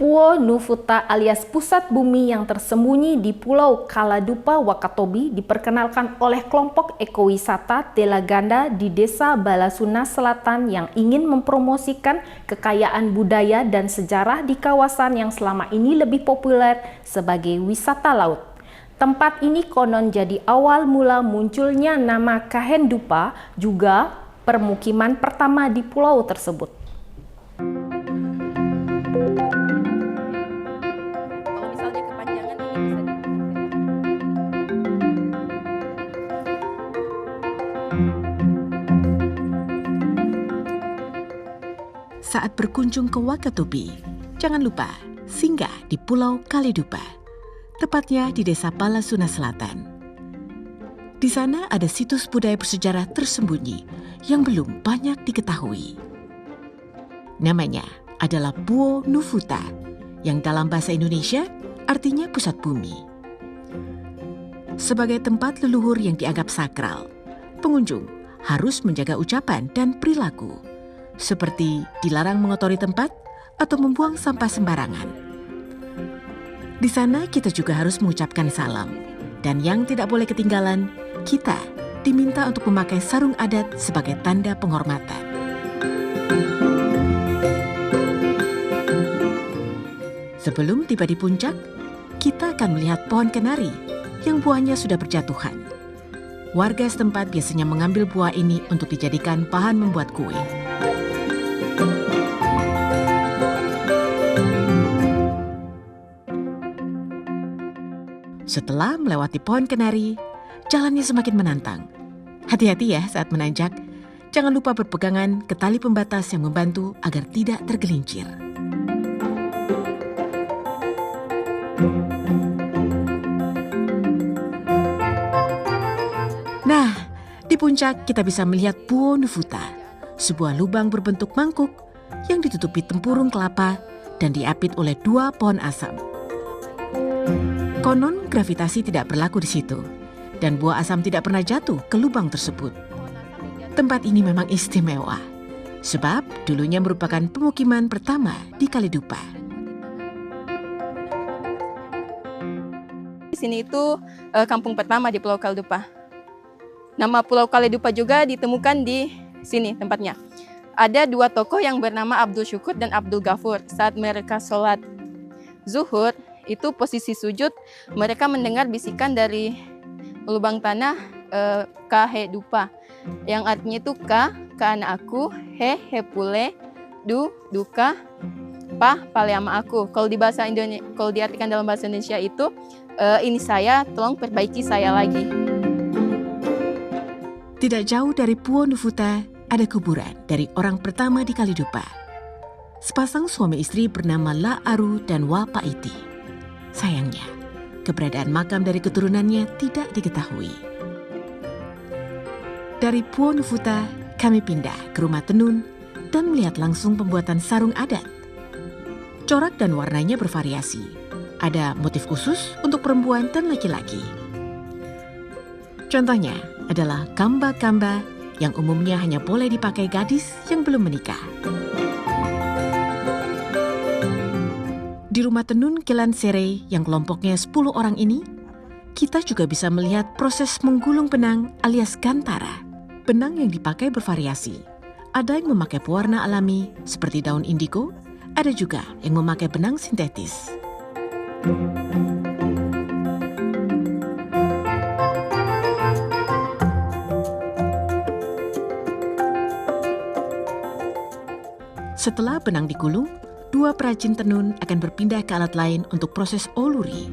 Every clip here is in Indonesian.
Puo Nufuta alias pusat bumi yang tersembunyi di Pulau Kaladupa, Wakatobi diperkenalkan oleh kelompok ekowisata Telaganda di Desa Balasuna Selatan yang ingin mempromosikan kekayaan budaya dan sejarah di kawasan yang selama ini lebih populer sebagai wisata laut. Tempat ini konon jadi awal mula munculnya nama Kahendupa, juga permukiman pertama di pulau tersebut. Saat berkunjung ke Wakatobi, jangan lupa singgah di Pulau Kaladupa, tepatnya di Desa Balasuna Selatan. Di sana ada situs budaya bersejarah tersembunyi yang belum banyak diketahui. Namanya adalah Puo Nufuta, yang dalam bahasa Indonesia artinya pusat bumi. Sebagai tempat leluhur yang dianggap sakral, pengunjung harus menjaga ucapan dan perilaku, seperti dilarang mengotori tempat atau membuang sampah sembarangan. Di sana kita juga harus mengucapkan salam, dan yang tidak boleh ketinggalan, kita diminta untuk memakai sarung adat sebagai tanda penghormatan. Sebelum tiba di puncak, kita akan melihat pohon kenari yang buahnya sudah berjatuhan. Warga setempat biasanya mengambil buah ini untuk dijadikan bahan membuat kue. Setelah melewati pohon kenari, jalannya semakin menantang. Hati-hati ya saat menanjak. Jangan lupa berpegangan ke tali pembatas yang membantu agar tidak tergelincir. Nah, di puncak kita bisa melihat Puo Nufuta, sebuah lubang berbentuk mangkuk yang ditutupi tempurung kelapa dan diapit oleh 2 pohon asam. Konon gravitasi tidak berlaku di situ, dan buah asam tidak pernah jatuh ke lubang tersebut. Tempat ini memang istimewa, sebab dulunya merupakan pemukiman pertama di Kaladupa. Di sini itu kampung pertama di Pulau Kaladupa. Nama Pulau Kaladupa juga ditemukan di sini tempatnya. Ada 2 tokoh yang bernama Abdul Syukur dan Abdul Ghafur. Saat mereka sholat zuhur, itu posisi sujud, mereka mendengar bisikan dari lubang tanah Kahedupa, yang artinya itu ka anak aku, he pule, duka, pale ama aku. Kalau di bahasa Indonesia, kalau diartikan dalam bahasa Indonesia itu ini saya, tolong perbaiki saya lagi. Tidak jauh dari Puo Nufuta ada kuburan dari orang pertama di Kaladupa. Sepasang suami istri bernama La Aru dan Wa Paiti. Sayangnya, keberadaan makam dari keturunannya tidak diketahui. Dari Puo Nufuta, kami pindah ke rumah tenun dan melihat langsung pembuatan sarung adat. Corak dan warnanya bervariasi. Ada motif khusus untuk perempuan dan laki-laki. Contohnya adalah kamba-kamba yang umumnya hanya boleh dipakai gadis yang belum menikah. Di rumah tenun Kelan Sere yang kelompoknya 10 orang ini, kita juga bisa melihat proses menggulung benang alias gantara. Benang yang dipakai bervariasi. Ada yang memakai pewarna alami seperti daun indigo, ada juga yang memakai benang sintetis. Setelah benang digulung, 2 perajin tenun akan berpindah ke alat lain untuk proses oluri,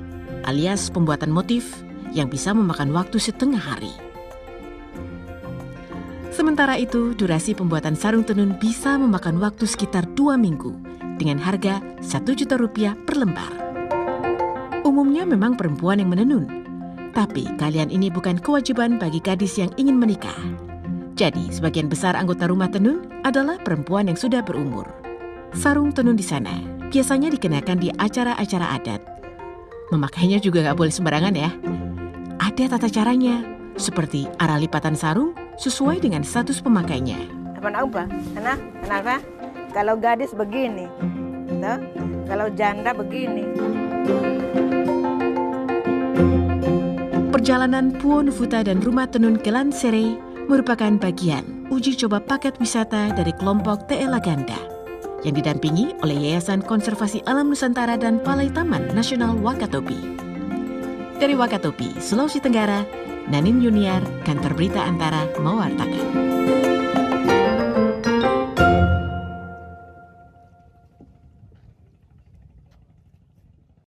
alias pembuatan motif yang bisa memakan waktu setengah hari. Sementara itu, durasi pembuatan sarung tenun bisa memakan waktu sekitar 2 minggu dengan harga Rp1.000.000 per lembar. Umumnya memang perempuan yang menenun, tapi kalian ini bukan kewajiban bagi gadis yang ingin menikah. Jadi, sebagian besar anggota rumah tenun adalah perempuan yang sudah berumur. Sarung tenun di sana biasanya dikenakan di acara-acara adat. Memakainya juga nggak boleh sembarangan ya. Ada tata caranya, seperti arah lipatan sarung sesuai dengan status pemakainya. Kenapa? Kalau gadis begini, toh. Kalau janda begini. Perjalanan Puo Nufuta dan Rumah Tenun Kelan Sere merupakan bagian uji coba paket wisata dari kelompok Te Laganda yang didampingi oleh Yayasan Konservasi Alam Nusantara dan Balai Taman Nasional Wakatobi. Dari Wakatobi, Sulawesi Tenggara, Nanin Yuniar, Kantor Berita Antara, Mawarta.